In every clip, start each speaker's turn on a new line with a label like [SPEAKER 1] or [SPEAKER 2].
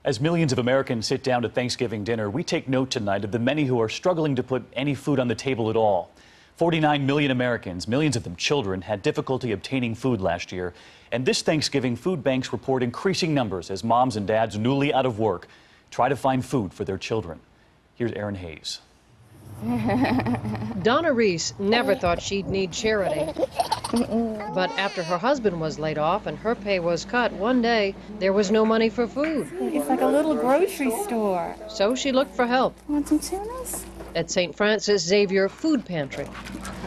[SPEAKER 1] As millions of Americans sit down to Thanksgiving dinner, we take note tonight of the many who are struggling to put any food on the table at all. 49 million Americans, millions of them children, had difficulty obtaining food last year. And this Thanksgiving, food banks report increasing numbers as moms and dads newly out of work try to find food for their children. Here's Erin Hayes.
[SPEAKER 2] Donna Reese never thought she'd need charity. But after her husband was laid off and her pay was cut, one day there was no money for food.
[SPEAKER 3] It's like a little grocery store.
[SPEAKER 2] So she looked for help.
[SPEAKER 3] Want some tunas?
[SPEAKER 2] At St. Francis Xavier Food Pantry.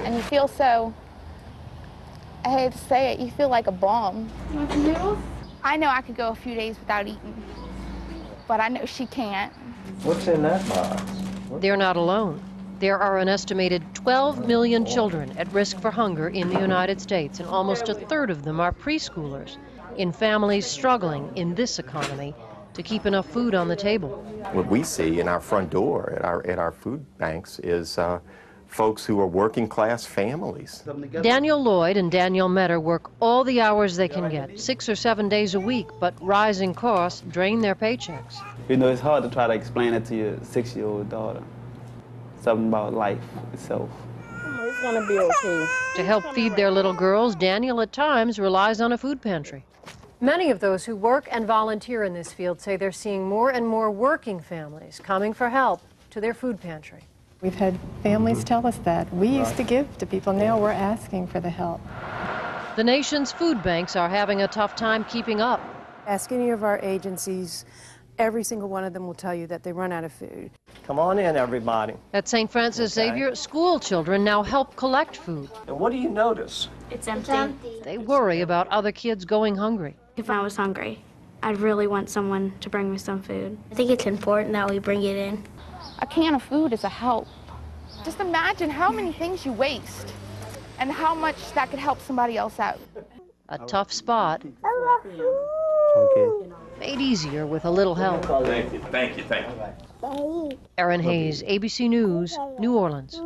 [SPEAKER 4] And you feel so, I hate to say it, you feel like a bum.
[SPEAKER 3] Want some noodles?
[SPEAKER 4] I know I could go a few days without eating, but I know she can't.
[SPEAKER 5] What's in that box?
[SPEAKER 2] They're not alone. There are an estimated 12 million children at risk for hunger in the United States, and almost a third of them are preschoolers in families struggling in this economy to keep enough food on the table.
[SPEAKER 6] What we see in our front door at our food banks is folks who are working class families.
[SPEAKER 2] Daniel Lloyd and Danielle Metter work all the hours they can get, 6 or 7 days a week, but rising costs drain their paychecks.
[SPEAKER 7] You know, it's hard to try to explain it to your 6-year-old daughter. Something about life itself.
[SPEAKER 8] It's gonna be okay.
[SPEAKER 2] To help feed their little girls, Daniel at times relies on a food pantry. Many of those who work and volunteer in this field say they're seeing more and more working families coming for help to their food pantry.
[SPEAKER 9] We've had families tell us that. We used to give to people, now we're asking for the help.
[SPEAKER 2] The nation's food banks are having a tough time keeping up.
[SPEAKER 10] Ask any of our agencies, every single one of them will tell you that they run out of food.
[SPEAKER 5] Come on in, everybody.
[SPEAKER 2] At St. Francis Xavier, school children now help collect food.
[SPEAKER 5] And what do you notice?
[SPEAKER 8] It's empty.
[SPEAKER 2] They worry about other kids going hungry.
[SPEAKER 8] If I was hungry, I'd really want someone to bring me some food. I think it's important that we bring it in.
[SPEAKER 4] A can of food is a help. Just imagine how many things you waste and how much that could help somebody else out.
[SPEAKER 2] A tough spot.
[SPEAKER 5] Okay.
[SPEAKER 2] Made easier with a little help.
[SPEAKER 6] Thank you.
[SPEAKER 2] Erin Hayes, ABC News, New Orleans.